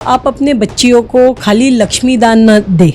आप अपने बच्चियों को खाली लक्ष्मी दान न दे।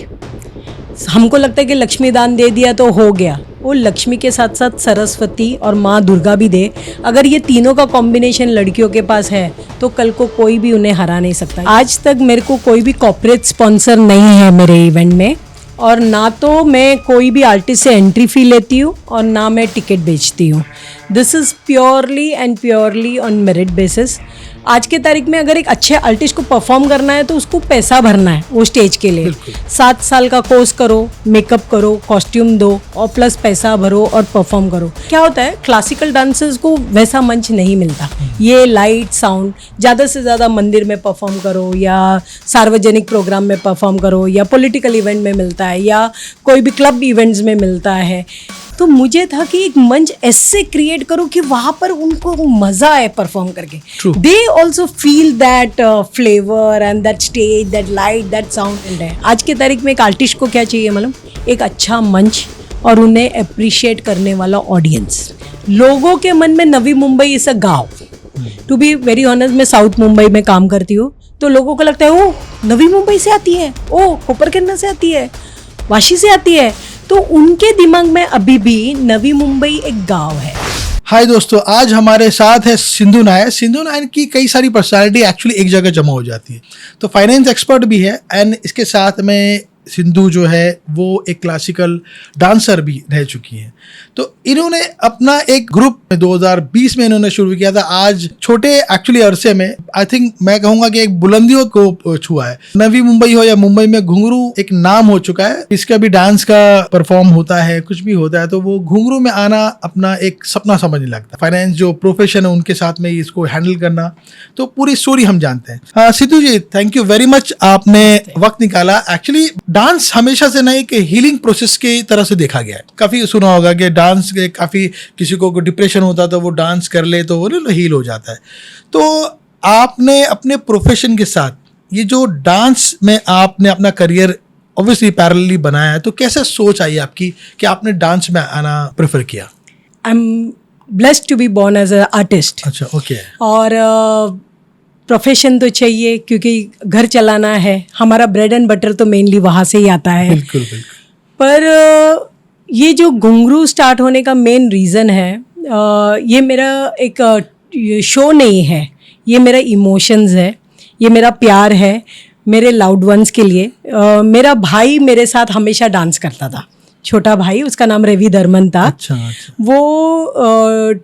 हमको लगता है कि लक्ष्मी दान दे दिया तो हो गया। वो लक्ष्मी के साथ साथ सरस्वती और माँ दुर्गा भी दे। अगर ये तीनों का कॉम्बिनेशन लड़कियों के पास है तो कल को कोई भी उन्हें हरा नहीं सकता। आज तक मेरे को कोई भी कॉर्पोरेट स्पॉन्सर नहीं है मेरे इवेंट में, और ना तो मैं कोई भी आर्टिस्ट से एंट्री फ़ी लेती हूँ और ना मैं टिकट बेचती हूँ। This is purely and purely on merit basis. आज के तारीख में अगर एक अच्छे आर्टिस्ट को परफॉर्म करना है तो उसको पैसा भरना है वो स्टेज के लिए। 7 साल का कोर्स करो, मेकअप करो, कॉस्ट्यूम दो और प्लस पैसा भरो और परफॉर्म करो। क्या होता है, क्लासिकल डांसर्स को वैसा मंच नहीं मिलता। ये लाइट साउंड ज़्यादा से ज़्यादा मंदिर में परफॉर्म करो या सार्वजनिक प्रोग्राम में परफॉर्म करो या पॉलिटिकल इवेंट में मिलता है या कोई भी क्लब इवेंट्स में मिलता है। तो मुझे था कि एक मंच ऐसे क्रिएट करो कि वहाँ पर उनको मज़ा आए परफॉर्म करके। They also feel that flavour and that stage, that light, that sound. आज के तारीख में एक आर्टिस्ट को क्या चाहिए मालूम? एक अच्छा मंच और उन्हें अप्रिशिएट करने वाला ऑडियंस। लोगों के मन में नवी मुंबई इस अ गाँव। टू बी वेरी ऑनेस्ट, मैं साउथ मुंबई में काम करती हूँ तो लोगों को लगता है ओ नवी मुंबई से आती है, ओ कोपरकेन्ना से आती है, वाशी से आती है। तो उनके दिमाग में अभी भी नवी मुंबई एक गांव है। हाय दोस्तों, आज हमारे साथ है सिंधु नायर। सिंधु नायर की कई सारी पर्सनालिटी एक्चुअली एक जगह जमा हो जाती है। तो फाइनेंस एक्सपर्ट भी है एंड इसके साथ में सिंधु जो है वो एक क्लासिकल डांसर भी रह चुकी हैं। तो इन्होंने अपना एक ग्रुप 2020 में इन्होंने शुरू किया था। आज छोटे एक्चुअली अरसे में आई थिंक मैं कहूँगा कि एक बुलंदियों को छुआ है। नवी मुंबई हो या मुंबई में घुंघरू एक नाम हो चुका है। इसका भी डांस का परफॉर्म होता है, कुछ भी होता है तो वो घुंघरू में आना अपना एक सपना समझने लगता है। फाइनेंस जो प्रोफेशन है उनके साथ में इसको हैंडल करना, तो पूरी स्टोरी हम जानते हैं। सिद्धू जी, थैंक यू वेरी मच, आपने वक्त निकाला। एक्चुअली डांस हमेशा से ना एक हीलिंग प्रोसेस की तरह से देखा गया है। काफी सुना होगा कि डांस के काफी किसी को डिप्रेशन होता तो वो डांस कर ले तो वो हील हो जाता है। तो आपने अपने प्रोफेशन के साथ ये जो डांस में आपने अपना करियर ऑब्वियसली पैरेलली बनाया है, तो कैसे सोच आई आपकी कि आपने डांस में आना प्रेफर किया? I am blessed to be born as a artist. अच्छा, ओके। और प्रोफेशन तो चाहिए क्योंकि घर चलाना है। हमारा ब्रेड एंड बटर तो मेनली वहाँ से ही आता है। बिल्कुल बिल्कुल। पर ये जो घुंघरू स्टार्ट होने का मेन रीज़न है, ये मेरा एक शो नहीं है, ये मेरा इमोशंस है, ये मेरा प्यार है मेरे लाउड वंस के लिए। मेरा भाई मेरे साथ हमेशा डांस करता था, छोटा भाई, उसका नाम रवि धर्मन था। अच्छा, अच्छा। वो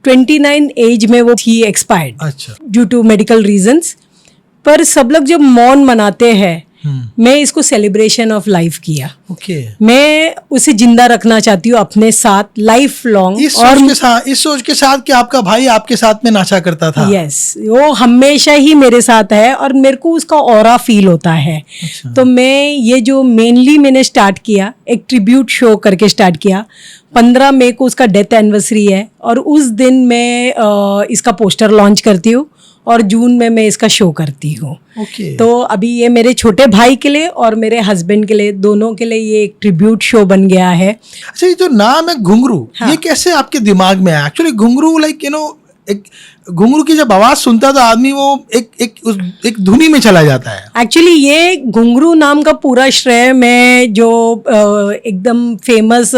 29 एज में वो ही एक्सपायर्ड, अच्छा, ड्यू टू मेडिकल रीजंस। पर सब लोग जब मौन मनाते हैं, मैं इसको सेलिब्रेशन ऑफ लाइफ किया। ओके। मैं उसे जिंदा रखना चाहती हूँ अपने साथ लाइफ लॉन्ग। इस सोच के साथ कि आपका भाई आपके साथ में नाचा करता था। यस, वो हमेशा ही मेरे साथ है और मेरे को उसका ऑरा फील होता है। अच्छा। तो मैं ये जो मेनली मैंने स्टार्ट किया, एक ट्रिब्यूट शो करके स्टार्ट किया। 15 मई को उसका डेथ एनिवर्सरी है और उस दिन मैं इसका पोस्टर लॉन्च करती हूँ और जून में मैं इसका शो करती हूँ। ओके। तो अभी ये मेरे छोटे भाई के लिए और मेरे हस्बैंड के लिए, दोनों के लिए ये एक ट्रिब्यूट शो बन गया है। अच्छा, ये जो नाम है घुंघरू, हाँ। ये कैसे आपके दिमाग में आया? एक्चुअली घुंघरू लाइक एक घुंघरू की जब आवाज सुनता तो आदमी वो एक धुनी में चला जाता है। एक्चुअली ये घुंघरू नाम का पूरा श्रेय मैं जो एकदम famous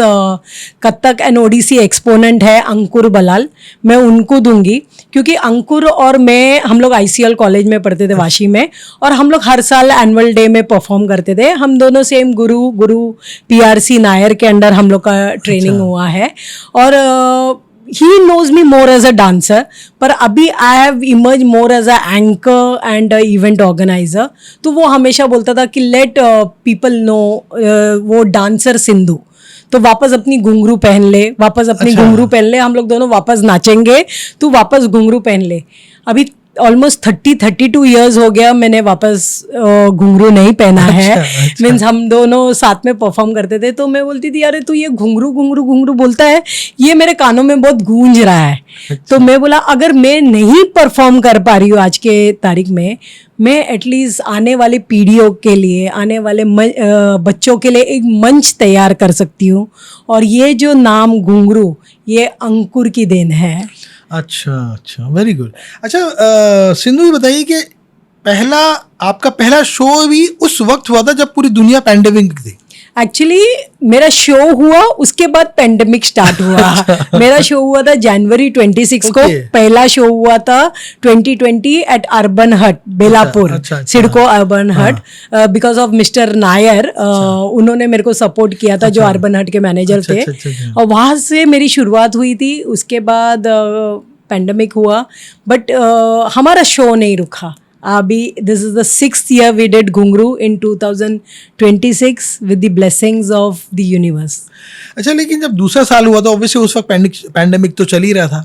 Kathak and Odissi exponent है अंकुर बलाल, मैं उनको दूंगी। क्योंकि अंकुर और मैं, हम लोग ICL कॉलेज में पढ़ते थे वाशी में, और हम लोग हर साल एनुअल डे में परफॉर्म करते थे। हम दोनों सेम गुरु PRC नायर के अंडर हम लोग का ट्रेनिंग हुआ है। और he knows me more as a dancer, पर अभी I have emerged more as a anchor and a event organizer। तो वो हमेशा बोलता था कि let people know वो डांसर सिंधु। तो वापस अपनी घुंघरू पहन ले, वापस अपनी घुंघरू पहन ले, हम लोग दोनों वापस नाचेंगे, तू वापस घुंघरू पहन ले। अभी ऑलमोस्ट 32 ईयर्स हो गया मैंने वापस घुंघरू नहीं पहना है। मीन्स हम दोनों साथ में परफॉर्म करते थे। तो मैं बोलती थी अरे तू ये घुंघरू घुंघरू घुंघरू बोलता है, ये मेरे कानों में बहुत गूंज रहा है। तो मैं बोला अगर मैं नहीं परफॉर्म कर पा रही हूँ आज के तारीख में, मैं एटलीस्ट आने वाली पीढ़ियों के लिए, आने वाले बच्चों के लिए एक मंच तैयार कर सकती हूँ। और ये जो नाम घुंघरू, ये अंकुर की देन है। अच्छा अच्छा, वेरी गुड। अच्छा सिंधु, ये बताइए कि आपका पहला शो भी उस वक्त हुआ था जब पूरी दुनिया पैंडेमिक थी। एक्चुअली मेरा शो हुआ उसके बाद पेंडेमिक स्टार्ट हुआ। मेरा शो हुआ था जनवरी 26 को। Okay. पहला शो हुआ था 2020 एट अर्बन हट बेलापुर, अच्छा। सिडको अर्बन हट, बिकॉज ऑफ मिस्टर नायर। उन्होंने मेरे को सपोर्ट किया था, जो अर्बन हट के मैनेजर थे। और वहाँ से मेरी शुरुआत हुई थी। उसके बाद पेंडेमिक हुआ, बट हमारा शो नहीं रुका। अभी this is the 6th year we did घुंगरू in 2026 with the blessings of the universe. अच्छा, लेकिन जब दूसरा साल हुआ था ऑब्वियसली उस वक्त पैंडेमिक तो चल ही रहा था,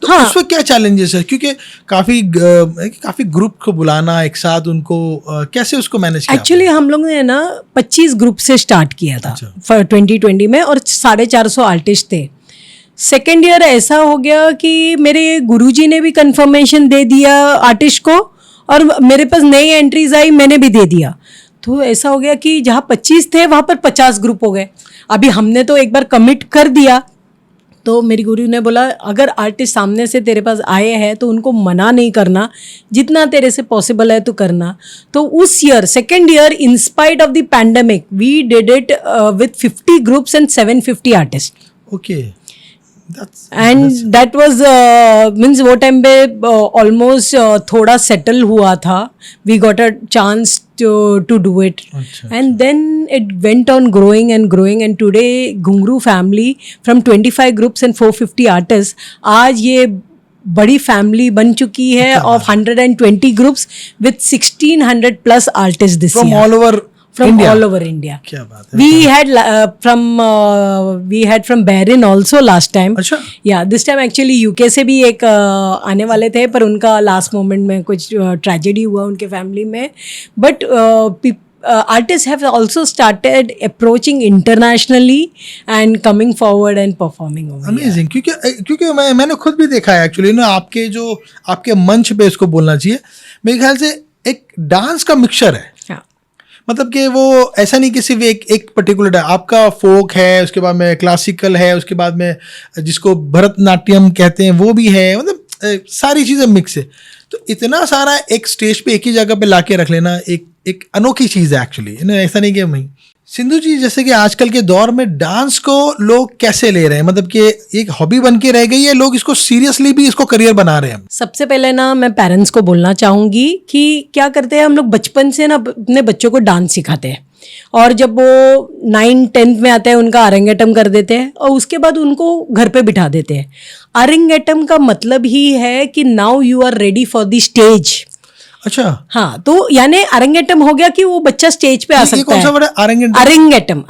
तो हाँ. उस वक्त क्या चैलेंजेस है? क्योंकि काफी ग्रुप को बुलाना एक साथ, उनको कैसे उसको मैनेज किया? एक्चुअली हम लोग ने ना 25 ग्रुप से स्टार्ट किया था फॉर 2020 में, और 450 आर्टिस्ट थे। सेकेंड ईयर ऐसा हो गया कि मेरे गुरुजी ने भी कंफर्मेशन दे दिया आर्टिस्ट को, और मेरे पास नई एंट्रीज आई, मैंने भी दे दिया। तो ऐसा हो गया कि जहाँ 25 थे वहाँ पर 50 ग्रुप हो गए। अभी हमने तो एक बार कमिट कर दिया, तो मेरी गुरु ने बोला अगर आर्टिस्ट सामने से तेरे पास आए हैं तो उनको मना नहीं करना, जितना तेरे से पॉसिबल है तो करना। तो उस year second year in spite of the pandemic we did it with 50 groups and 750 artist. Okay, and that was means वो टाइम पे ऑलमोस्ट थोड़ा सेटल हुआ था। We got a chance to do it. And then it went on growing and growing, and today घुंगरू family from 25 groups and 450 artists, आज ये बड़ी family बन चुकी है of 120 groups with 1600 plus artists this from year. all over From India. all over India. क्या बात है? We had from Bahrain also last time. अच्छा. Yeah, this time actually UK से भी एक आने वाले थे, पर उनका लास्ट मोमेंट में कुछ ट्रेजेडी हुआ उनके फैमिली में। But artists have also started approaching internationally and coming forward and performing over here. Amazing. क्योंकि मैंने खुद भी देखा है एक्चुअली ना, आपके मंच पे इसको बोलना चाहिए, मेरे ख्याल से एक डांस का मिक्सचर है। मतलब कि वो ऐसा नहीं कि सिर्फ एक पर्टिकुलर आपका फोक है, उसके बाद में क्लासिकल है, उसके बाद में जिसको भरतनाट्यम कहते हैं वो भी है, मतलब सारी चीज़ें मिक्स है। तो इतना सारा एक स्टेज पे एक ही जगह पे लाके रख लेना एक अनोखी चीज़ है एक्चुअली, ऐसा नहीं कि वही। सिंधु जी, जैसे कि आजकल के दौर में डांस को लोग कैसे ले रहे हैं? मतलब कि एक हॉबी बन के रह गई है, लोग इसको सीरियसली भी इसको करियर बना रहे हैं? सबसे पहले ना मैं पेरेंट्स को बोलना चाहूँगी कि क्या करते हैं हम लोग बचपन से ना अपने बच्चों को डांस सिखाते हैं, और जब वो 9th-10th में आते हैं उनका अरंगेटम कर देते हैं, और उसके बाद उनको घर पे बिठा देते हैं। अरंगेटम का मतलब ही है कि now you are ready for the stage. अच्छा, हाँ, तो यानी अरंगेटम हो गया कि वो बच्चा स्टेज पे आ सकता है। कौन सा वर्ड है?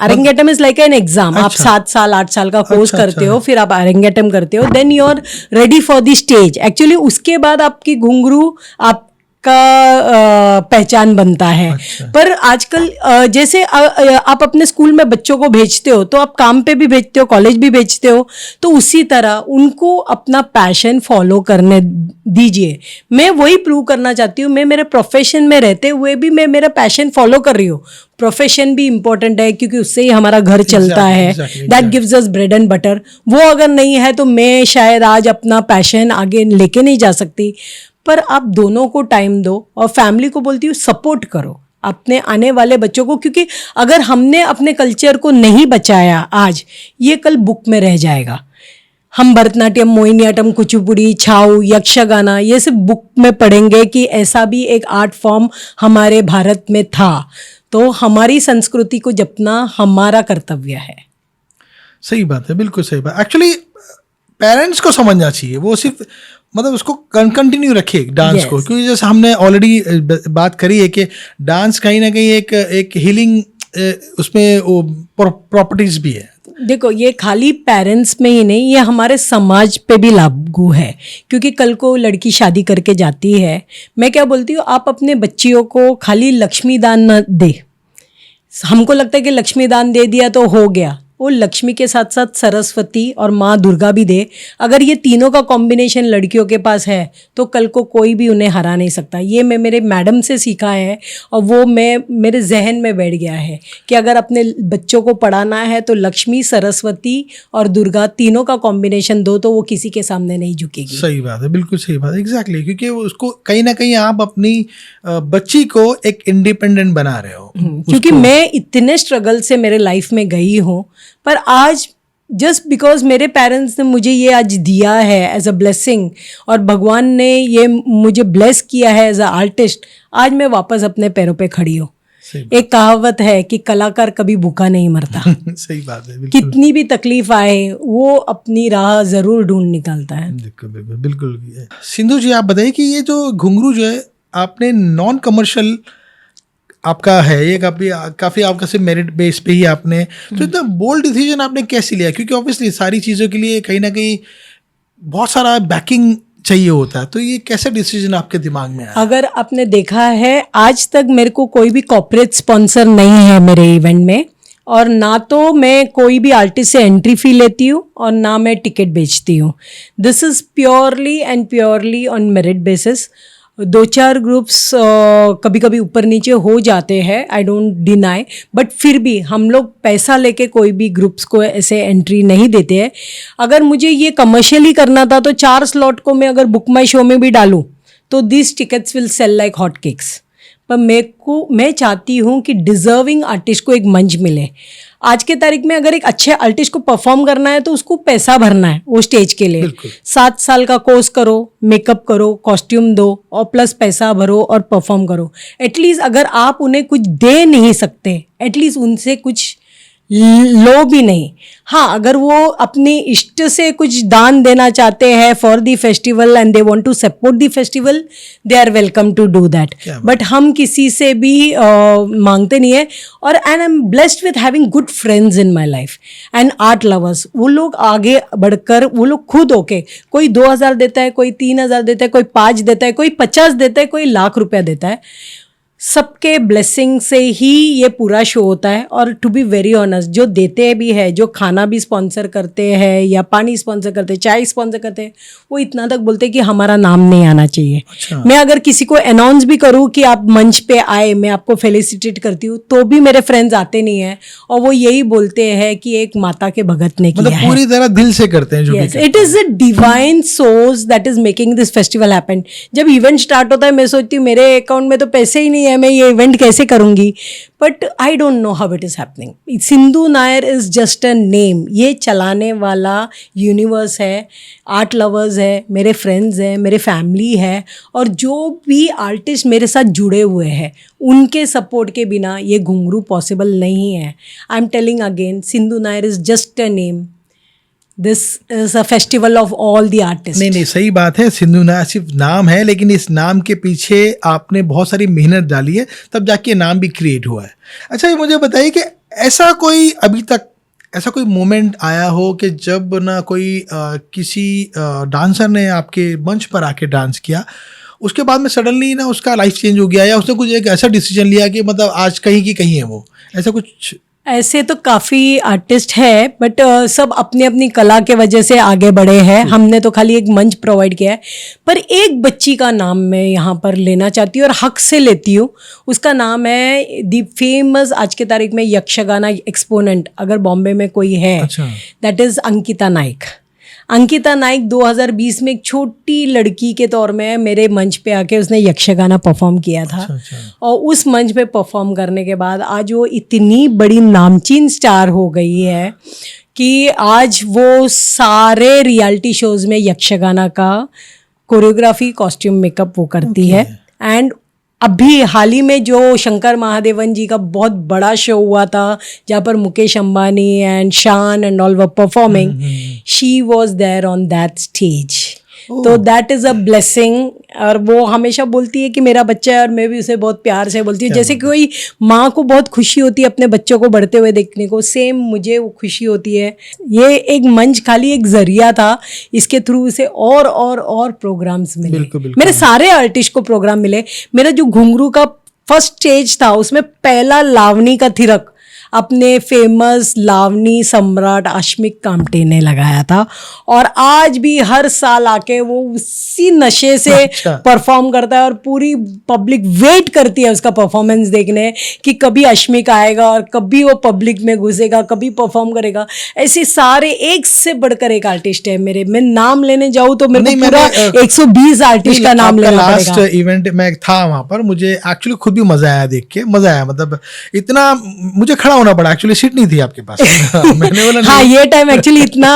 अरंगेटम इज लाइक एन एग्जाम। आप 7 साल 8 साल का कोर्स करते हो, फिर आप अरंगेटम करते हो, then you are ready for the stage. Actually उसके बाद आपकी घुंघरू आप का पहचान बनता है। पर आजकल जैसे आप अपने स्कूल में बच्चों को भेजते हो, तो आप काम पे भी भेजते हो, कॉलेज भी भेजते हो, तो उसी तरह उनको अपना पैशन फॉलो करने दीजिए। मैं वही प्रूव करना चाहती हूँ, मैं मेरे प्रोफेशन में रहते हुए भी मैं मेरा पैशन फॉलो कर रही हूँ। प्रोफेशन भी इम्पोर्टेंट है क्योंकि उससे ही हमारा घर चलता है, that gives us bread and butter. वो अगर नहीं है तो मैं शायद आज अपना पैशन आगे लेके नहीं जा सकती। पर आप दोनों को टाइम दो, और फैमिली को बोलती हूँ सपोर्ट करो अपने आने वाले बच्चों को, क्योंकि अगर हमने अपने कल्चर को नहीं बचाया आज, ये कल बुक में रह जाएगा। हम भरतनाट्यम, मोहिनीअट्टम, कुचिपुड़ी, छाऊ, यक्षगाना, ये सब बुक में पढ़ेंगे कि ऐसा भी एक आर्ट फॉर्म हमारे भारत में था। तो हमारी संस्कृति को जपना हमारा कर्तव्य है। सही बात है, बिल्कुल सही बात। एक्चुअली पेरेंट्स को समझना चाहिए, वो सिर्फ मतलब उसको कंटिन्यू रखे डांस को, क्योंकि जैसे हमने ऑलरेडी बात करी है कि डांस कहीं ना कहीं एक हीलिंग उसमें प्रॉपर्टीज भी है। देखो, ये खाली पेरेंट्स में ही नहीं, ये हमारे समाज पे भी लागू है, क्योंकि कल को लड़की शादी करके जाती है, मैं क्या बोलती हूँ, आप अपने बच्चियों को खाली लक्ष्मी दान न दे। हमको लगता है कि लक्ष्मी दान दे दिया तो हो गया, वो लक्ष्मी के साथ साथ सरस्वती और माँ दुर्गा भी दे। अगर ये तीनों का कॉम्बिनेशन लड़कियों के पास है तो कल को कोई भी उन्हें हरा नहीं सकता। ये मैं मेरे मैडम से सीखा है और वो मेरे जहन में बैठ गया है कि अगर अपने बच्चों को पढ़ाना है तो लक्ष्मी, सरस्वती और दुर्गा तीनों का कॉम्बिनेशन दो तो वो किसी के सामने नहीं झुकेगी। सही बात है, बिल्कुल सही बात है, एग्जैक्टली। क्योंकि वो उसको कहीं ना कहीं आप अपनी बच्ची को एक इंडिपेंडेंट बना रहे हो। क्योंकि मैं इतने स्ट्रगल से मेरे लाइफ में गई हूँ, पर आज जस्ट बिकॉज मेरे पेरेंट्स ने मुझे ये आज दिया है एज अ ब्लेसिंग और भगवान ने ये मुझे ब्लेस किया है एज अ आर्टिस्ट, आज मैं वापस अपने पैरों पे खड़ी हूँ। एक कहावत है कि कलाकार कभी भूखा नहीं मरता। सही बात है, बिल्कुल। कितनी भी तकलीफ आए वो अपनी राह जरूर ढूंढ निकालता है। बिल्कुल बिल्कुल बिल्कुल। सिंधु जी, आप बताइए कि ये जो घुंघरू जो है आपने नॉन कमर्शियल आपका है, ये काफ़ी आपका सिर्फ मेरिट बेस पे ही आपने, तो इतना बोल्ड डिसीजन आपने कैसे लिया? क्योंकि ऑब्वियसली सारी चीज़ों के लिए कहीं ना कहीं बहुत सारा बैकिंग चाहिए होता है, तो ये कैसा डिसीजन आपके दिमाग में आया? अगर आपने देखा है आज तक मेरे को कोई भी कॉर्पोरेट स्पॉन्सर नहीं है मेरे इवेंट में, और ना तो मैं कोई भी आर्टिस्ट से एंट्री फी लेती हूँ और ना मैं टिकट बेचती हूँ। This is purely and purely on merit basis. 2-4 groups कभी कभी ऊपर नीचे हो जाते हैं, आई डोंट डिनाई, बट फिर भी हम लोग पैसा लेके कोई भी ग्रुप्स को ऐसे एंट्री नहीं देते हैं। अगर मुझे ये कमर्शियली करना था तो 4 स्लॉट को मैं अगर बुक माई शो में भी डालूं तो this tickets will sell like hot cakes. पर मैं चाहती हूँ कि डिजर्विंग आर्टिस्ट को एक मंच मिले। आज के तारीख में अगर एक अच्छे आर्टिस्ट को परफॉर्म करना है तो उसको पैसा भरना है वो स्टेज के लिए। 7 साल का कोर्स करो, मेकअप करो, कॉस्ट्यूम दो और प्लस पैसा भरो और परफॉर्म करो। एटलीस्ट अगर आप उन्हें कुछ दे नहीं सकते, एटलीस्ट उनसे कुछ लो भी नहीं। हाँ, अगर वो अपनी इष्ट से कुछ दान देना चाहते हैं for the festival and they want to support the festival, they are welcome to do that. But हम किसी से भी मांगते नहीं है। और and I am blessed with having good friends in my life and art lovers. वो लोग आगे बढ़कर वो लोग खुद होके, कोई 2000 देता है, कोई 3000 देता है, कोई 5 देता है, कोई 50 देता है, कोई लाख रुपया देता है। सबके ब्लेसिंग से ही ये पूरा शो होता है। और टू बी वेरी ऑनेस्ट, जो देते भी है, जो खाना भी स्पॉन्सर करते हैं या पानी स्पॉन्सर करते हैं, चाय स्पॉन्सर करते हैं, वो इतना तक बोलते हैं कि हमारा नाम नहीं आना चाहिए। अच्छा। मैं अगर किसी को अनाउंस भी करूँ कि आप मंच पे आए, मैं आपको फेलिसिटेट करती हूँ, तो भी मेरे फ्रेंड्स आते नहीं हैं और वो यही बोलते हैं कि एक माता के भगत ने किया है। पूरी तरह दिल से करते हैं जो भी। It is a divine source that is making this festival happen. जब इवेंट स्टार्ट होता है मैं सोचती हूँ मेरे अकाउंट में तो पैसे ही नहीं है, मैं ये इवेंट कैसे करूंगी, but I don't know how it is happening. Sindhu Nair is just a name. ये चलाने वाला यूनिवर्स है, आर्ट लवर्स है, मेरे फ्रेंड्स हैं, मेरे फैमिली है, और जो भी आर्टिस्ट मेरे साथ जुड़े हुए हैं उनके सपोर्ट के बिना ये घुंघरू पॉसिबल नहीं है। I am telling again, Sindhu Nair is just a name. This is a festival of all the artist. नहीं, सही बात है। सिंधु नायर सिर्फ नाम है, लेकिन इस नाम के पीछे आपने बहुत सारी मेहनत डाली है, तब जाके नाम भी क्रिएट हुआ है। अच्छा, ये मुझे बताइए कि ऐसा कोई अभी तक ऐसा कोई मोमेंट आया हो कि जब ना कोई किसी डांसर ने आपके मंच पर आके डांस किया, उसके बाद में सडनली ना उसका लाइफ चेंज हो गया, या उसने कुछ एक ऐसा डिसीजन लिया कि मतलब आज कहीं की कहीं है वो, ऐसा कुछ? ऐसे तो काफ़ी आर्टिस्ट है, बट सब अपनी अपनी कला के वजह से आगे बढ़े हैं। हमने तो खाली एक मंच प्रोवाइड किया है। पर एक बच्ची का नाम मैं यहाँ पर लेना चाहती हूँ और हक से लेती हूँ। उसका नाम है दी फेमस, आज के तारीख में यक्षगाना एक्सपोनेंट अगर बॉम्बे में कोई है, दैट इज़ अंकिता नाइक। अंकिता नाइक 2020 में एक छोटी लड़की के तौर में मेरे मंच पे आके उसने यक्षगाना परफॉर्म किया था। और उस मंच पे परफॉर्म करने के बाद आज वो इतनी बड़ी नामचीन स्टार हो गई है कि आज वो सारे रियलिटी शोज़ में यक्षगाना का कोरियोग्राफी, कॉस्ट्यूम, मेकअप वो करती है। एंड अभी हाल ही में जो शंकर महादेवन जी का बहुत बड़ा शो हुआ था जहाँ पर Mukesh Ambani and Shaan and all were performing, she was there on that stage. तो दैट इज़ अ ब्लेसिंग। और वो हमेशा बोलती है कि मेरा बच्चा है, और मैं भी उसे बहुत प्यार से बोलती हूँ। जैसे कोई माँ को बहुत खुशी होती है अपने बच्चों को बढ़ते हुए देखने को, सेम मुझे वो खुशी होती है। ये एक मंच खाली एक जरिया था, इसके थ्रू उसे और प्रोग्राम्स मिले। मेरे सारे आर्टिस्ट को प्रोग्राम मिले। मेरा जो घुंघरू का फर्स्ट स्टेज था उसमें पहला लावनी का थिरक अपने फेमस लावनी सम्राट अश्मिक कामटे ने लगाया था, और आज भी हर साल आके वो उसी नशे से अच्छा। परफॉर्म करता है और पूरी पब्लिक वेट करती है उसका परफॉर्मेंस देखने कि कभी अश्मिक आएगा और कभी वो पब्लिक में घुसेगा, कभी परफॉर्म करेगा। ऐसे सारे एक से बढ़कर एक आर्टिस्ट है मेरे, मैं नाम लेने जाऊँ तो मेरे को पूरा 120 आर्टिस्ट का नाम लेना लास्ट पड़ेगा। इवेंट में था वहां पर, मुझे एक्चुअली खुद भी मजा आया, देख के मजा आया, मतलब इतना मुझे खड़ा होना पड़ा, एक्चुअली सीट नहीं थी आपके पास। मैंने बोला हाँ, नहीं। ये टाइम एक्चुअली इतना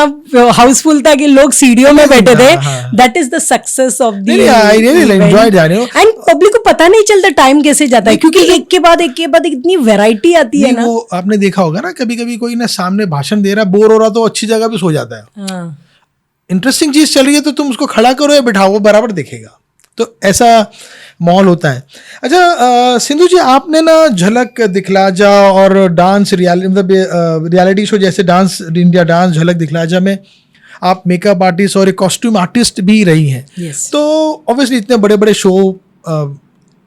हाउसफुल था कि लोग सीढ़ियों में बैठे थे। हाँ। That is the success of the I really enjoyed यार, you know। एंड पब्लिक को पता नहीं चलता टाइम कैसे जाता है, क्योंकि एक के बाद इतनी वैरायटी आती है नहीं, ना। वो आपने देखा होगा ना, कभी कभी कोई ना सामने भाषण दे रहा, बोर हो रहा, तो अच्छी जगह पे सो जाता है। हाँ। इंटरेस्टिंग चीज चल रही है तो तुम उसको खड़ा करो या बिठाओ, वो बराबर देखेगा। तो ऐसा माहौल होता है। अच्छा सिंधु जी, आपने ना झलक दिखला जा और डांस रियलिटी शो जैसे dance India dance Jhalak Dikhhla जा में आप मेकअप आर्टिस्ट और एक कॉस्ट्यूम आर्टिस्ट भी रही हैं। Yes. तो ऑब्वियसली इतने बड़े बड़े शो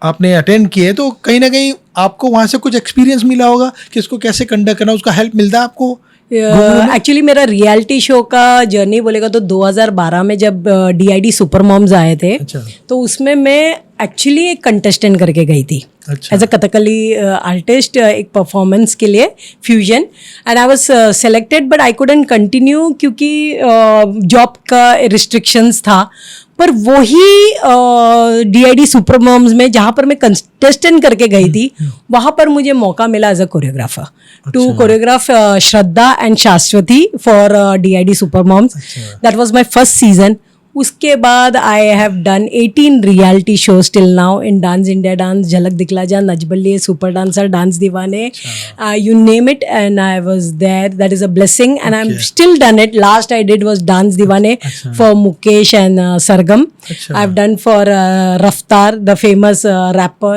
आपने अटेंड किए, तो कहीं ना कहीं आपको वहाँ से कुछ एक्सपीरियंस मिला होगा कि इसको कैसे कंडक्ट करना, उसका हेल्प मिलता है आपको? एक्चुअली मेरा रियलिटी शो का जर्नी बोलेगा तो 2012 में जब DID सुपर मॉम्स आए थे, अच्छा। तो उसमें मैं एक्चुअली एक कंटेस्टेंट करके गई थी अच्छा। एज अ कथकली आर्टिस्ट, एक परफॉर्मेंस के लिए fusion, and I was selected but I couldn't continue क्योंकि जॉब का रिस्ट्रिक्शंस था। पर वही DID सुपर मॉम्स में जहाँ पर मैं कंटेस्टेंट करके गई थी, वहाँ पर मुझे मौका मिला as a choreographer to choreograph Shraddha and Shashwati for DID super moms. That was my first season. उसके बाद I have done 18 reality shows till now in dance India dance, Jhalak Dikhhla Jaa, Nach Baliye, super dancer, dance Deewane, you name it, and I was there. That is a blessing, and I'm still done it. Last I did was Dance Divane for Mukesh and Sargam. I've done for Raftar, the famous rapper.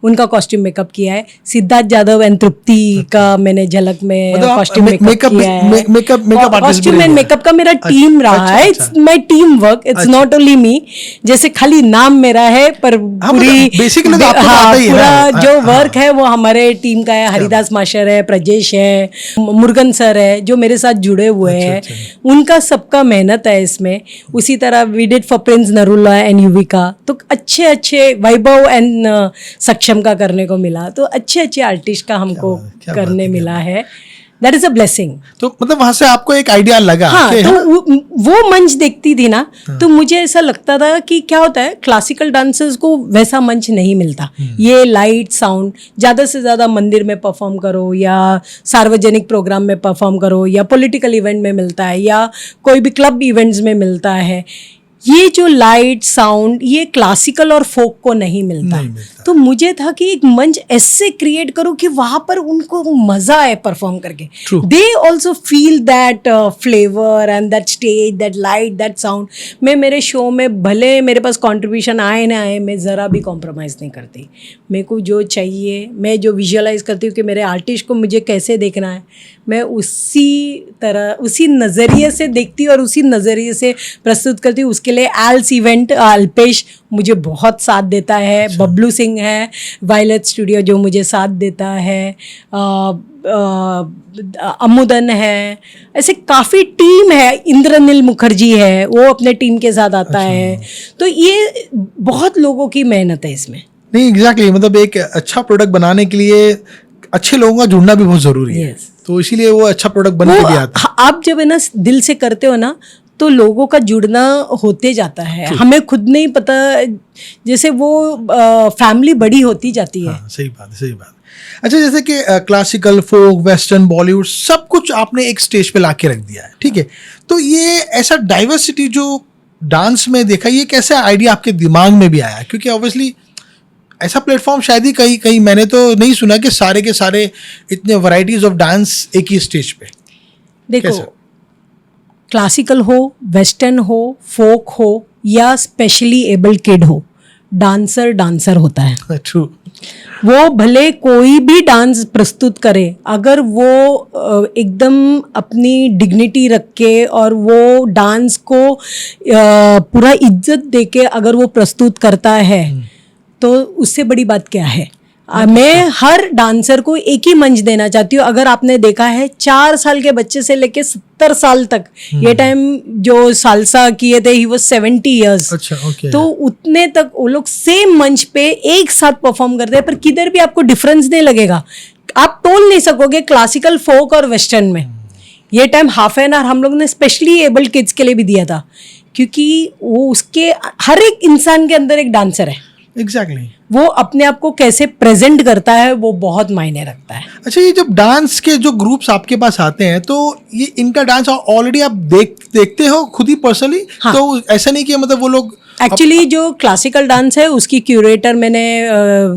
उनका costume makeup किया है। Siddharth Jadhav and तृप्ति का मैंने झलक में costume makeup किया है। Makeup costume and makeup का मेरा टीम रहा है। It's my team work, it's not only me. जैसे खाली नाम मेरा है, पर पूरी बेसिकली तो आपको आता ही है पूरा ना। जो वर्क है वो हमारे टीम का है। हरिदास मास्टर है, प्रजेश है, मुर्गन सर है जो मेरे साथ जुड़े हुए हैं। उनका सबका मेहनत है इसमें। उसी तरह we did for Prince Narula and Yuvika, तो अच्छे अच्छे वैभव एंड सक्षम का करने को मिला, तो अच्छे अच्छे आर्टिस्ट का हमको करने मिला है। That is a blessing. तो मतलब वहां से आपको एक आइडिया लगा हाँ, कि तो वो मंच देखती थी ना, तो मुझे ऐसा लगता था कि क्या होता है, क्लासिकल डांसर्स को वैसा मंच नहीं मिलता। ये लाइट साउंड, ज़्यादा से ज़्यादा मंदिर में परफॉर्म करो या सार्वजनिक प्रोग्राम में परफॉर्म करो या पॉलिटिकल इवेंट में मिलता है या कोई भी क्लब इवेंट्स में मिलता है। ये जो लाइट साउंड, ये क्लासिकल और फोक को नहीं मिलता। तो मुझे था कि एक मंच ऐसे क्रिएट करो कि वहां पर उनको मजा आए परफॉर्म करके। They also feel that flavour and that stage, that light, that sound. मैं मेरे शो में भले मेरे पास कंट्रीब्यूशन आए ना आए, मैं ज़रा भी कॉम्प्रोमाइज़ नहीं करती। मेरे को जो चाहिए, मैं जो विजुअलाइज करती हूँ कि मेरे आर्टिस्ट को मुझे कैसे देखना है, मैं उसी तरह, उसी नज़रिए से देखती हूँ और उसी नज़रिए से प्रस्तुत करती हूँ। उसके लिए एल्स इवेंट, अल्पेश मुझे बहुत साथ देता है। बबलू सिंह है, वायलेट स्टूडियो जो मुझे साथ देता है, अमुदन है, ऐसे काफ़ी टीम है। इंद्रनील मुखर्जी है, वो अपने टीम के साथ आता है। तो ये बहुत लोगों की मेहनत है इसमें। नहीं, एग्जैक्टली, मतलब एक अच्छा प्रोडक्ट बनाने के लिए अच्छे लोगों का जुड़ना भी बहुत जरूरी है। तो इसीलिए वो अच्छा प्रोडक्ट बन के भी आता है। आप जब है ना दिल से करते हो ना, तो लोगों का जुड़ना होते जाता है। हमें खुद नहीं पता, जैसे वो फैमिली बड़ी होती जाती है। हाँ, सही बात है, सही बात है। अच्छा, जैसे कि क्लासिकल, फोक, वेस्टर्न, बॉलीवुड सब कुछ आपने एक स्टेज पे लाके रख दिया है, ठीक है। तो ये ऐसा डाइवर्सिटी जो डांस में देखा, ये कैसा आइडिया आपके दिमाग में भी आया? क्योंकि ऑब्वियसली ऐसा प्लेटफॉर्म शायद ही कहीं मैंने तो नहीं सुना कि सारे के सारे इतने वैरायटीज ऑफ डांस एक ही स्टेज पे। देखो, कैसा? क्लासिकल हो, वेस्टर्न हो, फोक हो या स्पेशली एबल्ड किड हो, डांसर डांसर होता है। ट्रू। वो भले कोई भी डांस प्रस्तुत करे, अगर वो एकदम अपनी डिग्निटी रख के और वो डांस को पूरा इज्जत दे के अगर वो प्रस्तुत करता है, तो उससे बड़ी बात क्या है। मैं हर डांसर को एक ही मंच देना चाहती हूँ। अगर आपने देखा है 4 साल के बच्चे से लेके 70 साल तक, ये टाइम जो सालसा किए थे ही वो 70 ईयर्स, अच्छा, ओके। तो उतने तक वो लोग सेम मंच पे एक साथ परफॉर्म करते हैं, पर किधर भी आपको डिफरेंस नहीं लगेगा। आप तोल नहीं सकोगे क्लासिकल, फोक और वेस्टर्न में। ये टाइम हाफ एन आवर हम लोग ने स्पेशली एबल्ड किड्स के लिए भी दिया था, क्योंकि वो उसके हर एक इंसान के अंदर एक डांसर है। एग्जैक्टली। वो अपने आप को कैसे प्रेजेंट करता है वो बहुत मायने रखता है। अच्छा, ये जब डांस के जो ग्रुप्स आपके पास आते हैं तो ये इनका डांस ऑलरेडी आप देखते हो खुद ही पर्सनली? हाँ। तो ऐसा नहीं कि मतलब वो लोग एक्चुअली जो क्लासिकल डांस है उसकी क्यूरेटर मैंने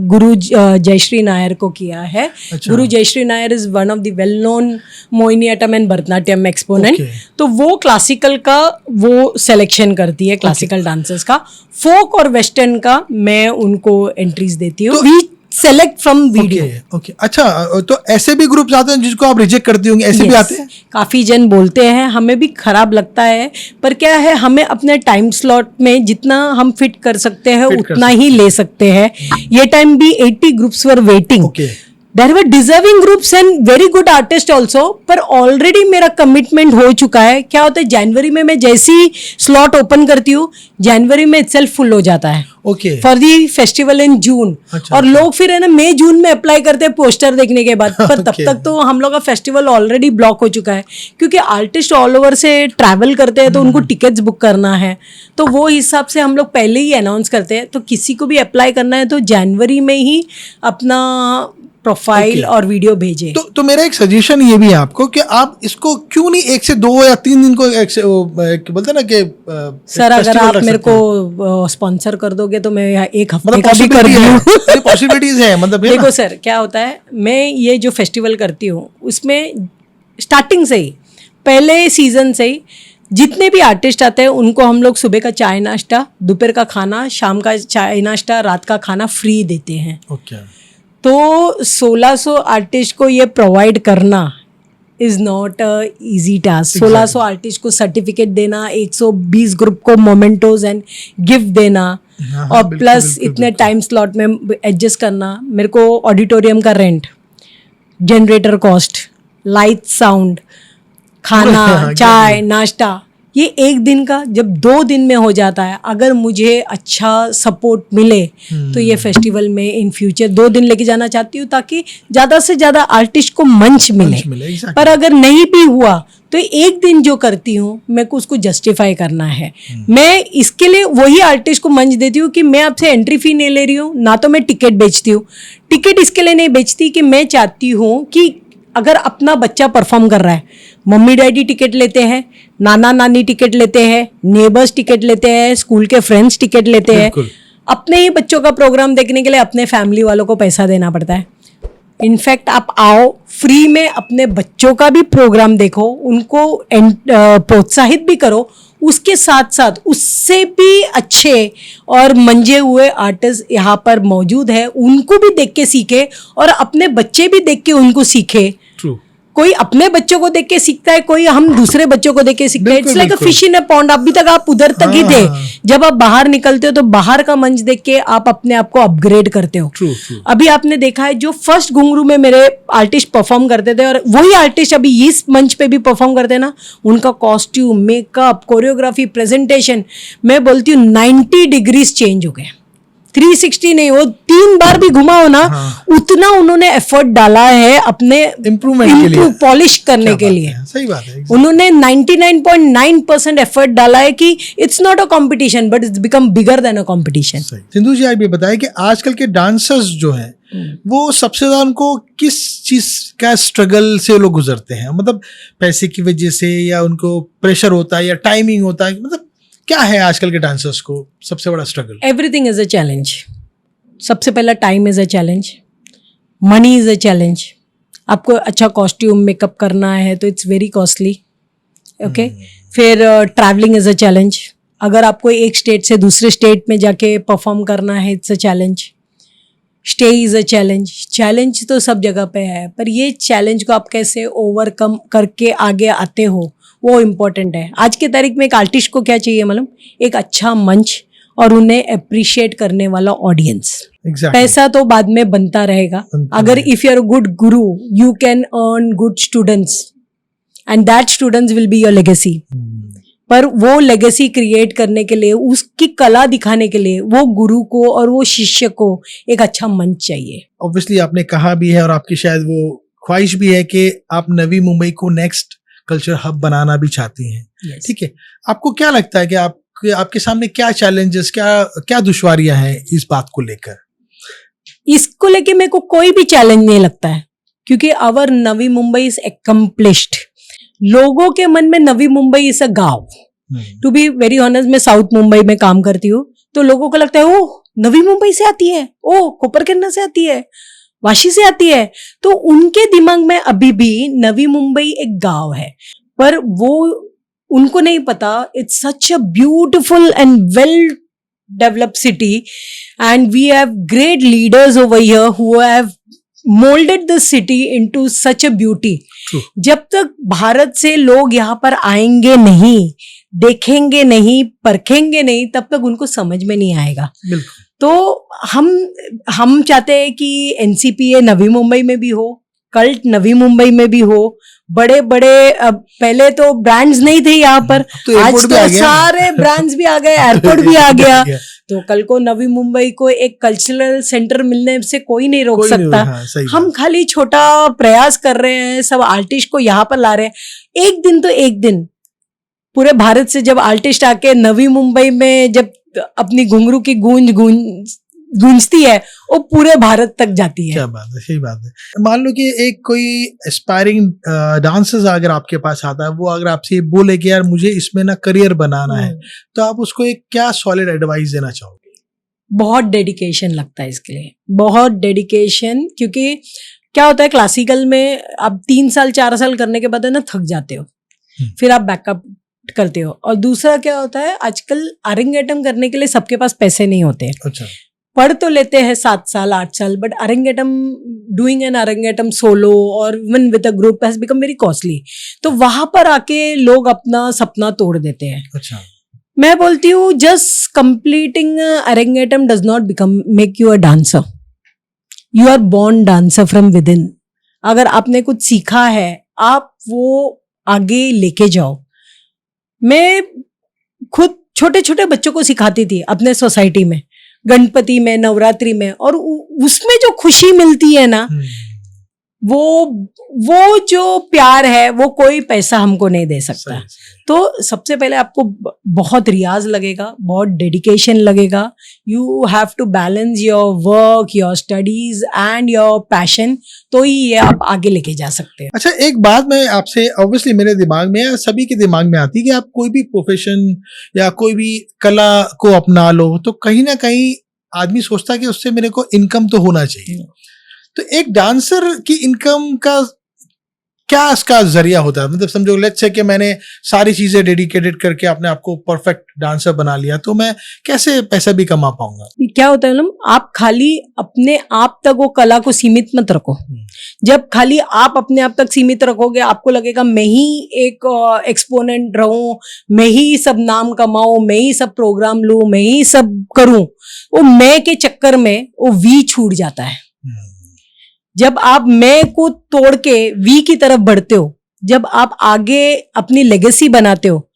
गुरु जयश्री नायर को किया है। अच्छा। Guru Jayashree Nair is one of the well known Mohiniyattam and Bharatanatyam exponent. Okay. तो वो क्लासिकल का वो सिलेक्शन करती है, क्लासिकल डांसर्स का। फोक और वेस्टर्न का मैं उनको एंट्रीज देती हूँ। We select from video. Okay. अच्छा, तो ऐसे भी ग्रुप्स आते हैं जिसको आप रिजेक्ट करती होंगे, ऐसे भी आते हैं? काफी जन बोलते हैं, हमें भी खराब लगता है, पर क्या है, हमें अपने टाइम स्लॉट में जितना हम फिट कर सकते हैं उतना ही ले सकते हैं। ये टाइम भी 80 groups were waiting. Okay. There were deserving groups and very good artist also, पर ऑलरेडी मेरा कमिटमेंट हो चुका है। क्या होता है, जनवरी में मैं जैसी स्लॉट ओपन करती हूँ, जनवरी में इटसेल्फ फुल हो जाता है okay. For the festival in June. अच्छा, और लोग फिर है ना मई जून में अप्लाई करते हैं पोस्टर देखने के बाद, पर तब Okay. तक तो हम लोग का फेस्टिवल ऑलरेडी ब्लॉक हो चुका है, क्योंकि आर्टिस्ट ऑल ओवर से ट्रैवल करते हैं तो उनको टिकट्स बुक करना है। तो वो हिसाब से हम लोग पहले ही अनाउंस करते हैं। तो किसी को भी अप्लाई करना है तो जनवरी में ही अपना प्रोफाइल Okay. और वीडियो भेजे। तो मेरा एक सजेशन ये भी है आपको कि आप इसको क्यों नहीं 1 से 2 या 3 दिन को बोलते हैं ना कि सर अगर festival आप रख मेरे सकते हैं। को स्पॉन्सर कर दोगे तो मैं एक हफ्ते मतलब का भी कर दूँ। पॉसिबिलिटीज है, मतलब है ना? देखो सर, क्या होता है, मैं ये जो फेस्टिवल करती हूँ उसमें स्टार्टिंग से ही, पहले सीजन से ही जितने भी आर्टिस्ट आते हैं उनको हम लोग सुबह का चाय नाश्ता, दोपहर का खाना, शाम का चाय नाश्ता, रात का खाना फ्री देते हैं। ओके। तो 1600 आर्टिस्ट को ये प्रोवाइड करना is not a easy task. 1600 artist को सर्टिफिकेट देना, 120 ग्रुप को मोमेंटोज एंड गिफ्ट देना, हाँ, और बिल्कुल, प्लस बिल्कुल, इतने टाइम स्लॉट में एडजस्ट करना। मेरे को ऑडिटोरियम का rent, generator cost, light, sound, खाना, चाय, नाश्ता, ये एक दिन का जब 2 दिन में हो जाता है। अगर मुझे अच्छा सपोर्ट मिले तो ये फेस्टिवल में इन फ्यूचर 2 दिन लेके जाना चाहती हूँ, ताकि ज़्यादा से ज़्यादा आर्टिस्ट को मंच मिले। exactly. पर अगर नहीं भी हुआ तो एक दिन जो करती हूँ मेरे को उसको जस्टिफाई करना है। मैं इसके लिए वही आर्टिस्ट को मंच देती हूँ कि मैं आपसे एंट्री फी नहीं ले रही हूँ, ना तो मैं टिकट बेचती हूँ। टिकट इसके लिए नहीं बेचती कि मैं चाहती हूँ कि अगर अपना बच्चा परफॉर्म कर रहा है, मम्मी डैडी टिकट लेते हैं, नाना नानी टिकट लेते हैं, नेबर्स टिकट लेते हैं, स्कूल के फ्रेंड्स टिकट लेते हैं। बिल्कुल। अपने ही बच्चों का प्रोग्राम देखने के लिए अपने फैमिली वालों को पैसा देना पड़ता है। इनफैक्ट आप आओ, फ्री में अपने बच्चों का भी प्रोग्राम देखो, उनको प्रोत्साहित भी करो, उसके साथ साथ उससे भी अच्छे और मंजे हुए आर्टिस्ट यहाँ पर मौजूद है, उनको भी देख के सीखे और अपने बच्चे भी देख के उनको सीखे। ट्रू। कोई अपने बच्चों को देख के सीखता है, कोई हम दूसरे बच्चों को देख के सीखते हैं। It's like a fish in a pond. अभी तक आप उधर तक ही थे, जब आप बाहर निकलते हो तो बाहर का मंच देख के आप अपने आप को अपग्रेड करते हो। True true. अभी आपने देखा है जो फर्स्ट घुंघरू में मेरे आर्टिस्ट परफॉर्म करते थे और वही आर्टिस्ट अभी इस मंच पे भी परफॉर्म करते हैं ना, उनका कॉस्ट्यूम, मेकअप, कोरियोग्राफी, प्रेजेंटेशन, मैं बोलती हूँ 90 डिग्रीज चेंज हो गए। 360 नहीं, वो 3 बार भी घुमा हो ना, उतना उन्होंने एफर्ट डाला है अपने इम्प्रूवमेंट के लिए, पॉलिश करने के लिए। सही बात है। उन्होंने 99.9% एफर्ट डाला है कि it's not a competition but it's become bigger than a competition. Sindhu ji, आप ये बताएं कि आजकल के डांसर्स जो हैं वो सबसे ज्यादा उनको किस चीज का स्ट्रगल से लोग गुजरते हैं? मतलब पैसे की वजह से, या उनको प्रेशर होता है, या टाइमिंग होता है? मतलब क्या है आजकल के डांसर्स को सबसे बड़ा struggle? Everything is a challenge. सबसे पहला time is a challenge, money is a challenge. आपको अच्छा कॉस्ट्यूम मेकअप करना है तो इट्स वेरी कॉस्टली। ओके, फिर ट्रैवलिंग इज अ चैलेंज। अगर आपको एक स्टेट से दूसरे स्टेट में जाके परफॉर्म करना है, it's a challenge. Stay is a challenge. Challenge तो सब जगह पे है, पर ये चैलेंज को आप कैसे ओवरकम करके आगे आते हो वो इम्पोर्टेंट है। आज के तारीख में एक आर्टिस्ट को क्या चाहिए मालूम? एक अच्छा मंच और उन्हें अप्रिशिएट करने वाला ऑडियंस। Exactly. पैसा तो बाद में बनता रहेगा. अगर if you are a good guru you can earn good students and that students will be your legacy. पर वो लेगेसी क्रिएट करने के लिए, उसकी कला दिखाने के लिए वो गुरु को और वो शिष्य को एक अच्छा मंच चाहिए. ऑब्वियसली आपने कहा भी है और आपकी शायद वो ख्वाहिश भी है कि आप नवी मुंबई को नेक्स्ट कल्चर हब बनाना भी चाहती हैं. Yes. ठीक है, आपको क्या लगता है कि आपके सामने क्या चैलेंजेस, क्या दुश्वारियां हैं इस बात को लेकर? इसको लेके मेरे को कोई भी चैलेंज नहीं लगता है, क्योंकि आवर नवी मुंबई इज एक्म्प्लिश्ड. लोगों के मन में नवी मुंबई इज अ गांव. टू बी वेरी ऑनेस्ट, मैं साउथ मुंबई में काम करती हूँ, तो लोगों को लगता है ओह नवी मुंबई से आती है, ओह कोपरकेन्ना से आती है, वाशी से आती है. तो उनके दिमाग में अभी भी नवी मुंबई एक गांव है, पर वो उनको नहीं पता it's such a beautiful and well developed city and we have great leaders over here who have molded the city into such a beauty. True. जब तक भारत से लोग यहाँ पर आएंगे नहीं, देखेंगे नहीं, परखेंगे नहीं, तब तक उनको समझ में नहीं आएगा. बिल्कुल. तो हम चाहते हैं कि एनसीपीए नवी मुंबई में भी हो, कल्ट नवी मुंबई में भी हो, बड़े बड़े पहले तो ब्रांड्स नहीं थे यहाँ पर, तो आज तो सारे ब्रांड्स भी आ गए, एयरपोर्ट भी आ गया. तो कल को नवी मुंबई को एक कल्चरल सेंटर मिलने से कोई नहीं रोक सकता. हम खाली छोटा प्रयास कर रहे हैं, सब आर्टिस्ट को यहाँ पर ला रहे हैं. एक दिन पूरे भारत से जब आर्टिस्ट आके नवी मुंबई में जब अपनी घुंघरू की गूंजती है, वो पूरे भारत तक जाती है. क्या बात है, सही बात है. मान लो कि एक कोई एस्पायरिंग डांसर्स अगर आपके पास आता है, वो अगर आपसे बोले कि यार मुझे इसमें ना करियर बनाना है, तो आप उसको एक क्या सॉलिड एडवाइस देना चाहोगे? बहुत डेडिकेशन लगता है इसके लिए, बहुत डेडिकेशन. क्योंकि क्या होता है क्लासिकल में आप 3 साल 4 साल करने के बाद है ना थक जाते हो, फिर आप बैकअप करते हो. और दूसरा क्या होता है, आजकल अरंगेट्रम करने के लिए सबके पास पैसे नहीं होते. अच्छा. पढ़ तो लेते हैं 7 साल 8 साल, but arangetram, doing an arangetram solo और even with a group has become very costly. तो वहां पर आके लोग अपना सपना तोड़ देते हैं. अच्छा. मैं बोलती हूँ just completing arangetram does not become make you a dancer. You are born dancer from within. अगर आपने कुछ सीखा है, आप वो आगे लेके जाओ. मैं खुद छोटे छोटे बच्चों को सिखाती थी अपने सोसाइटी में, गणपति में, नवरात्रि में, और उसमें जो खुशी मिलती है ना, वो जो प्यार है वो कोई पैसा हमको नहीं दे सकता. तो सबसे पहले आपको बहुत रियाज लगेगा, बहुत डेडिकेशन लगेगा. You have to balance your work, your studies and your passion, तो ही ये आप आगे लेके जा सकते हैं. अच्छा, एक बात मैं आपसे, ऑब्वियसली मेरे दिमाग में या सभी के दिमाग में आती है कि आप कोई भी प्रोफेशन या कोई भी कला को अपना लो, तो कहीं ना कहीं आदमी सोचता है कि उससे मेरे को इनकम तो होना चाहिए. तो एक डांसर की इनकम का क्या इसका जरिया होता है? मतलब समझो लेट्स से कि मैंने सारी चीजें डेडिकेटेड करके अपने आप को परफेक्ट डांसर बना लिया, तो मैं कैसे पैसा भी कमा पाऊंगा? क्या होता है ना, आप खाली अपने आप तक वो कला को सीमित मत रखो. जब खाली आप अपने आप तक सीमित रखोगे, आपको लगेगा मैं ही एक एक्सपोनेंट रहूं, मैं ही सब नाम कमाऊं, मैं ही सब प्रोग्राम लूं, मैं ही सब करूं. वो मैं के चक्कर में वो वी छूट जाता है. जब आप मैं को तोड़ के वी की तरफ बढ़ते हो, जब आप आगे अपनी लेगेसी बनाते हो.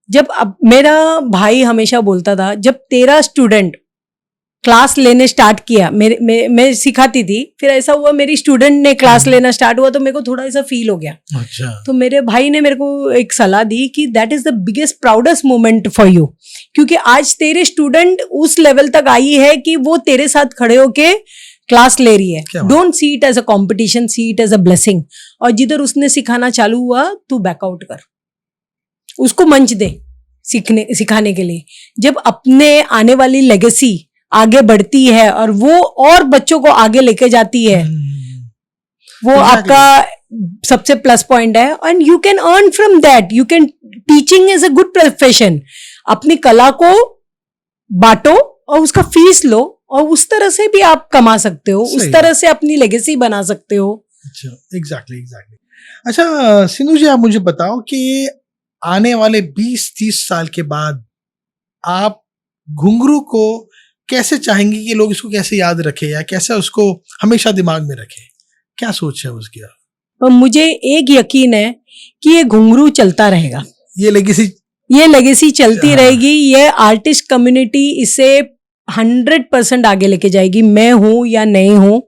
जब मेरा भाई हमेशा बोलता था, जब तेरा स्टूडेंट क्लास लेने स्टार्ट किया, मैं सिखाती थी, फिर ऐसा हुआ मेरी स्टूडेंट ने क्लास लेना स्टार्ट हुआ, तो मेरे को थोड़ा ऐसा फील हो गया. अच्छा. तो मेरे भाई ने मेरे को एक सलाह दी कि that is the biggest proudest moment for you, क्योंकि आज तेरे स्टूडेंट उस लेवल तक आई है कि वो तेरे साथ खड़े होके क्लास ले रही है. Don't see it as a competition, see it as a blessing. और जिधर उसने सिखाना चालू हुआ, तू बैकआउट कर, उसको मंच दे सिखाने के लिए. जब अपने आने वाली लेगेसी आगे बढ़ती है और वो और बच्चों को आगे लेके जाती है, वो आपका सबसे प्लस पॉइंट है. And you can earn from that. You can, teaching is a good profession. अपनी कला को बांटो और उसका फीस लो, और उस तरह से भी आप कमा सकते हो, उस तरह से अपनी लेगेसी बना सकते हो. अच्छा, एग्जैक्टली. अच्छा सिंधु जी, आप मुझे बताओ कि आने वाले 20-30 साल के बाद आप घुंघरू को कैसे चाहेंगी कि लोग इसको कैसे याद रखें या कैसे उसको हमेशा दिमाग में रखें? क्या सोच है उसकी? पर मुझे एक यकीन है कि ये घुंघरू चलता रहेगा, ये लेगेसी चलती हाँ। रहेगी। ये आर्टिस्ट कम्युनिटी इसे 100% आगे लेके जाएगी। मैं हूँ या नहीं हूँ,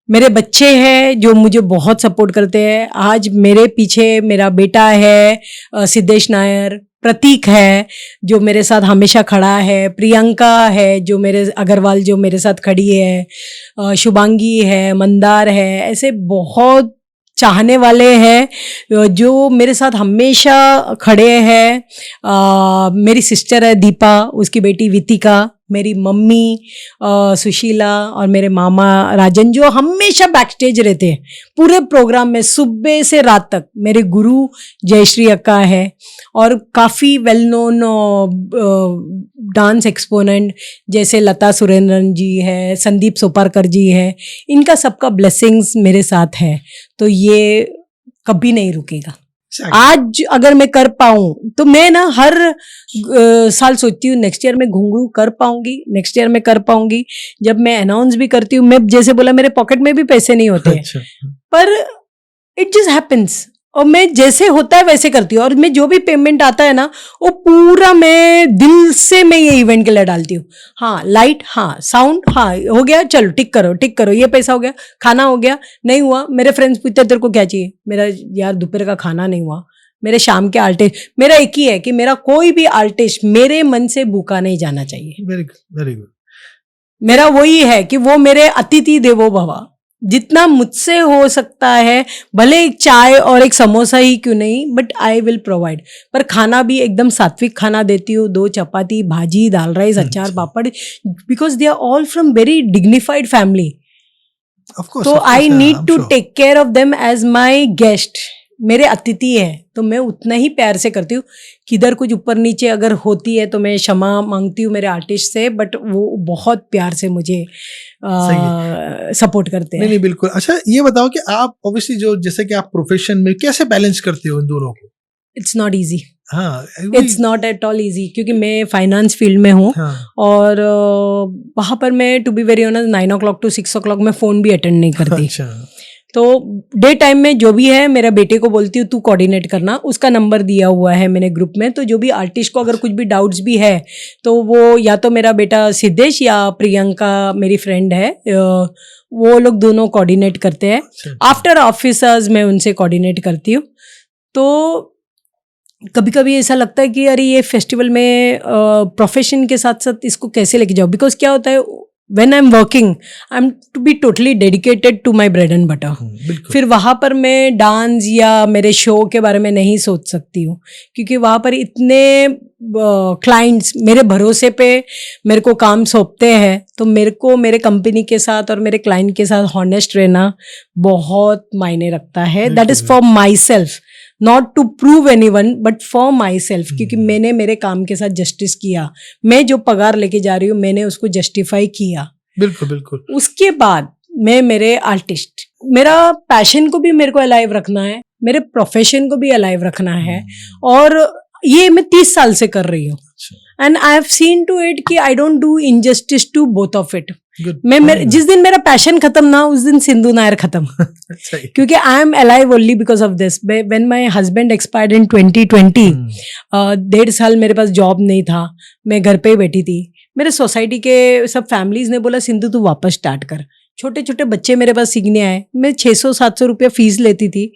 मेरे बच्चे हैं जो मुझे बहुत सपोर्ट करते हैं। आज मेरे पीछे मेरा बेटा है सिद्धेश नायर, प्रतीक है जो मेरे साथ हमेशा खड़ा है, प्रियंका है जो मेरे अग्रवाल जो मेरे साथ खड़ी है, शुभांगी है, मंदार है, ऐसे बहुत चाहने वाले हैं जो मेरे साथ हमेशा खड़े हैं। मेरी सिस्टर है दीपा, उसकी बेटी वितिका, मेरी मम्मी सुशीला और मेरे मामा राजन जो हमेशा बैक स्टेज रहते हैं पूरे प्रोग्राम में सुबह से रात तक। मेरे गुरु जयश्री अक्का है और काफ़ी वेल नोन डांस एक्सपोनेंट जैसे लता सुरेंद्रन जी है, संदीप सोपारकर जी है। इनका सबका ब्लेसिंग्स मेरे साथ है, तो ये कभी नहीं रुकेगा। आज अगर मैं कर पाऊं तो मैं ना हर साल सोचती हूँ नेक्स्ट ईयर में घुंघरू कर पाऊंगी, नेक्स्ट ईयर में कर पाऊंगी। जब मैं अनाउंस भी करती हूँ, मैं जैसे बोला मेरे पॉकेट में भी पैसे नहीं होते हैं, पर इट जस्ट हैपेंस और मैं जैसे होता है वैसे करती हूँ। और मैं जो भी पेमेंट आता है ना वो पूरा मैं दिल से मैं ये इवेंट के लिए डालती हूँ। हाँ लाइट, हाँ साउंड, हाँ हो गया, चलो टिक करो, ये पैसा हो गया, खाना हो गया, नहीं हुआ मेरे फ्रेंड्स पूछते तेरे को क्या चाहिए, मेरा यार दोपहर का खाना नहीं हुआ, मेरे शाम के आर्टिस्ट। मेरा एक ही है कि मेरा कोई भी आर्टिस्ट मेरे मन से भूखा नहीं जाना चाहिए। Very good, very good. मेरा वही है कि वो मेरे अतिथि देवो भव, जितना मुझसे हो सकता है, भले एक चाय और एक समोसा ही क्यों नहीं, बट आई विल प्रोवाइड। पर खाना भी एकदम सात्विक खाना देती हूँ, 2 चपाती, भाजी, dal rice, achar, papad, because they are all from very dignified family. तो I need to take care of them as my guest. मेरे अतिथि है तो मैं उतना ही प्यार से करती हूँ। किधर कुछ ऊपर नीचे अगर होती है तो मैं क्षमा मांगती हूँ मेरे आर्टिस्ट से, बट वो बहुत प्यार से मुझे सपोर्ट करते हैं। नहीं बिल्कुल। अच्छा ये बताओ कि आप ऑब्वियसली जो जैसे कि आप प्रोफेशन में कैसे बैलेंस करते हो इन दोनों को? इट्स नॉट ईजी, हाँ it's not at all easy, क्योंकि मैं फाइनेंस फील्ड में हूँ। हाँ। और वहाँ पर मैं to be very honest 9 o'clock to 6 o'clock में फ़ोन भी अटेंड नहीं करती। अच्छा। तो डे टाइम में जो भी है मेरा बेटे को बोलती हूँ तू कोऑर्डिनेट करना, उसका नंबर दिया हुआ है मैंने ग्रुप में। तो जो भी आर्टिस्ट को अगर कुछ भी डाउट्स भी है तो वो या तो मेरा बेटा सिद्धेश या प्रियंका मेरी फ्रेंड है, वो लोग दोनों कोऑर्डिनेट करते हैं। आफ्टर ऑफिसर्स मैं उनसे कोऑर्डिनेट करती हूँ। तो कभी कभी ऐसा लगता है कि अरे ये फेस्टिवल में प्रोफेशन के साथ साथ इसको कैसे लेके जाओ, बिकॉज क्या होता है when I'm working I'm to be totally dedicated to my bread and butter। फिर वहाँ पर मैं डांस या मेरे शो के बारे में नहीं सोच सकती हूँ, क्योंकि वहाँ पर इतने क्लाइंट्स मेरे भरोसे पे मेरे को काम सौंपते हैं। तो मेरे को मेरे कंपनी के साथ और मेरे क्लाइंट के साथ हॉनेस्ट रहना बहुत मायने रखता है। That is for myself, not to prove anyone but for myself, क्योंकि मैंने मेरे काम के साथ जस्टिस किया। मैं जो पगार लेके जा रही हूँ मैंने उसको जस्टिफाई किया। बिल्कुल बिल्कुल। उसके बाद मैं मेरे आर्टिस्ट, मेरा पैशन को भी मेरे को अलाइव रखना है, मेरे प्रोफेशन को भी अलाइव रखना है, और ये मैं 30 साल से कर रही हूँ। And I have seen to it कि I don't do injustice to both of it. जिस दिन मेरा पैशन खत्म ना उस दिन सिंधु नायर खत्म, क्योंकि I am alive only because of this. When my husband expired in 2020, 1.5 साल मेरे पास जॉब नहीं था, मैं घर पे ही बैठी थी। मेरे सोसाइटी के सब फैमिलीज ने बोला सिंधु तू वापस स्टार्ट कर। छोटे छोटे बच्चे मेरे पास सीखने आए, मैं 600-700 रुपया फीस लेती थी,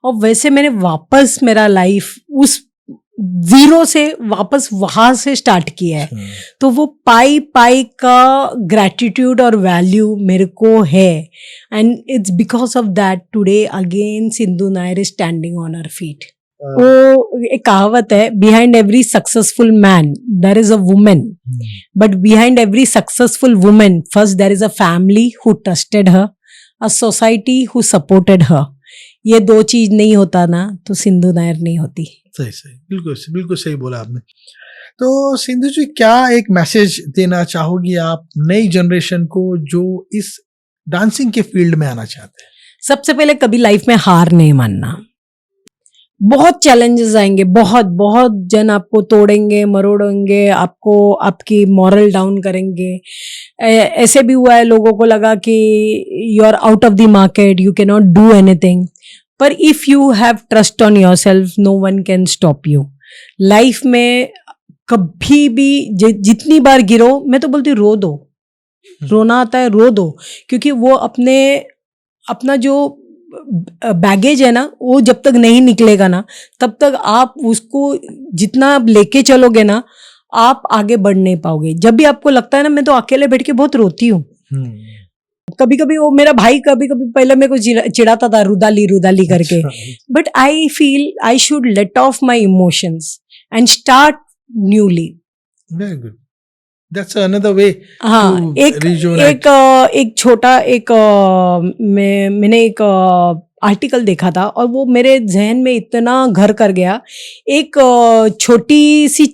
और वैसे मैंने वापस मेरा लाइफ उस जीरो से वापस वहां से स्टार्ट किया है। तो वो पाई का ग्रैटिट्यूड और वैल्यू मेरे को है, and it's because of that today again Sindhu Nair is standing on her feet. वो एक कहावत है, behind every successful man there is a woman, but behind every successful woman first there is a family who trusted her, a society who supported her. ये 2 चीज नहीं होता ना तो सिंधु नायर नहीं होती। सही बिल्कुल सही बोला आपने। तो सिंधु जी क्या एक मैसेज देना चाहोगी आप नई जनरेशन को जो इस डांसिंग के फील्ड में आना चाहते हैं? सबसे पहले कभी लाइफ में हार नहीं मानना। बहुत चैलेंजेस आएंगे, बहुत बहुत जन आपको तोड़ेंगे, मरोड़ेंगे, आपको आपकी मॉरल डाउन करेंगे। ऐसे भी हुआ है, लोगों को लगा कि you are out of the market, you can not do anything, पर if you have trust on your self, no one can stop you. Life में कभी भी जितनी बार गिरो, मैं तो बोलती हूँ रो दो, रोना आता है रो दो, क्योंकि वो अपना जो बैगेज है ना, वो जब तक नहीं निकलेगा ना, तब तक आप उसको जितना लेके चलोगे ना, आप आगे बढ़ नहीं पाओगे। जब भी आपको लगता है ना, मैं तो अकेले बैठ के बहुत रोती हूँ। कभी कभी वो मेरा भाई कभी कभी पहले मेरे को चिढ़ाता था, रुदाली करके, but I feel I should let of my emotions and start newly. Very good, that's another way. हाँ, एक छोटा मैंने एक आर्टिकल देखा था और वो मेरे जहन में इतना घर कर गया। एक छोटी सी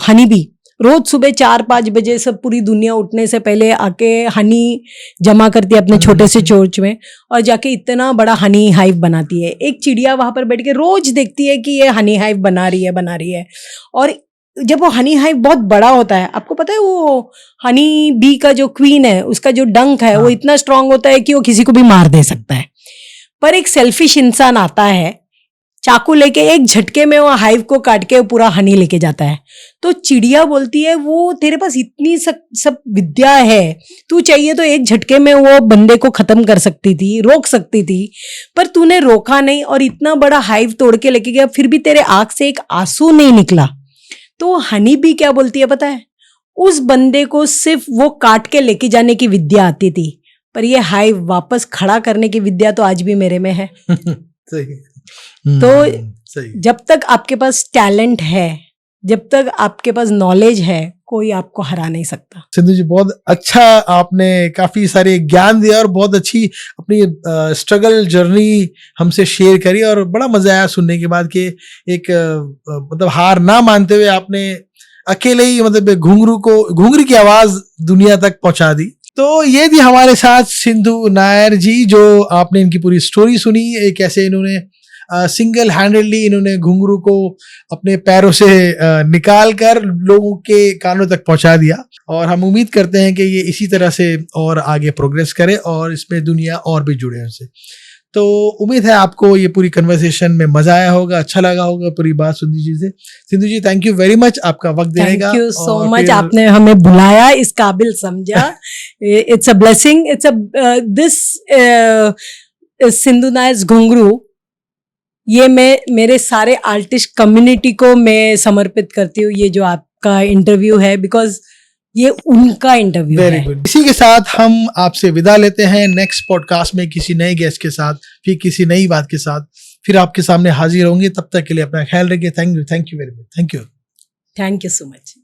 हनी बी रोज सुबह 4-5 बजे सब पूरी दुनिया उठने से पहले आके हनी जमा करती है अपने छोटे से चोंच में और जाके इतना बड़ा हनी हाइव बनाती है। एक चिड़िया वहां पर बैठ के रोज देखती है कि ये हनी हाइव बना रही है। और जब वो हनी हाइव बहुत बड़ा होता है, आपको पता है वो हनी बी का जो क्वीन है, उसका जो डंक है, वो इतना स्ट्रांग होता है कि वो किसी को भी मार दे सकता है। पर एक सेल्फिश इंसान आता है, चाकू लेके एक झटके में वो हाइव को काट के पूरा हनी लेके जाता है। तो चिड़िया बोलती है, वो तेरे पास इतनी सब विद्या है, तू चाहिए तो एक झटके में वो बंदे को खत्म कर सकती थी, रोक सकती थी, पर तूने रोका नहीं और इतना बड़ा हाइव तोड़ के लेके गया, फिर भी तेरे आंख से एक आंसू नहीं निकला। तो हनी भी क्या बोलती है पता है, उस बंदे को सिर्फ वो काट के लेके जाने की विद्या आती थी, पर ये हाइव वापस खड़ा करने की विद्या तो आज भी मेरे में है। सही। तो सही। जब तक आपके पास टैलेंट है, जब तक आपके पास नॉलेज है, कोई आपको हरा नहीं सकता। सिंधु जी, बहुत अच्छा, आपने काफी सारे ज्ञान दिया और बहुत अच्छी अपनी स्ट्रगल जर्नी हमसे शेयर करी और बड़ा मजा आया सुनने के बाद कि एक मतलब हार ना मानते हुए आपने अकेले ही मतलब घुंघरू की आवाज दुनिया तक पहुंचा दी। तो ये थी हमारे साथ सिंधु नायर जी, जो आपने इनकी पूरी स्टोरी सुनी, कैसे इन्होंने सिंगल हैंडेडली इन्होंने घुंघरू को अपने पैरों से निकाल कर लोगों के कानों तक पहुंचा दिया। और हम उम्मीद करते हैं कि ये इसी तरह से और आगे प्रोग्रेस करे और इसमें दुनिया और भी जुड़े उनसे। तो उम्मीद है आपको ये पूरी कन्वर्सेशन में मजा आया होगा, अच्छा लगा होगा पूरी बात सुनती जी से। सिंधु जी, थैंक यू वेरी मच, आपका वक्त देने का। थैंक यू सो मच, आपने हमें बुलाया, इस काबिल समझा। It's a blessing, it's a this Sindhu Nair's घुंघरू, ये मैं मेरे सारे आर्टिस्ट कम्युनिटी को मैं समर्पित करती हूँ, ये जो आपका इंटरव्यू है, बिकॉज ये उनका इंटरव्यू है। Very good. इसी के साथ हम आपसे विदा लेते हैं। नेक्स्ट पॉडकास्ट में किसी नए गेस्ट के साथ, फिर किसी नई बात के साथ फिर आपके सामने हाजिर होंगे। तब तक के लिए अपना ख्याल रखिए। Thank you very much. Thank you so much.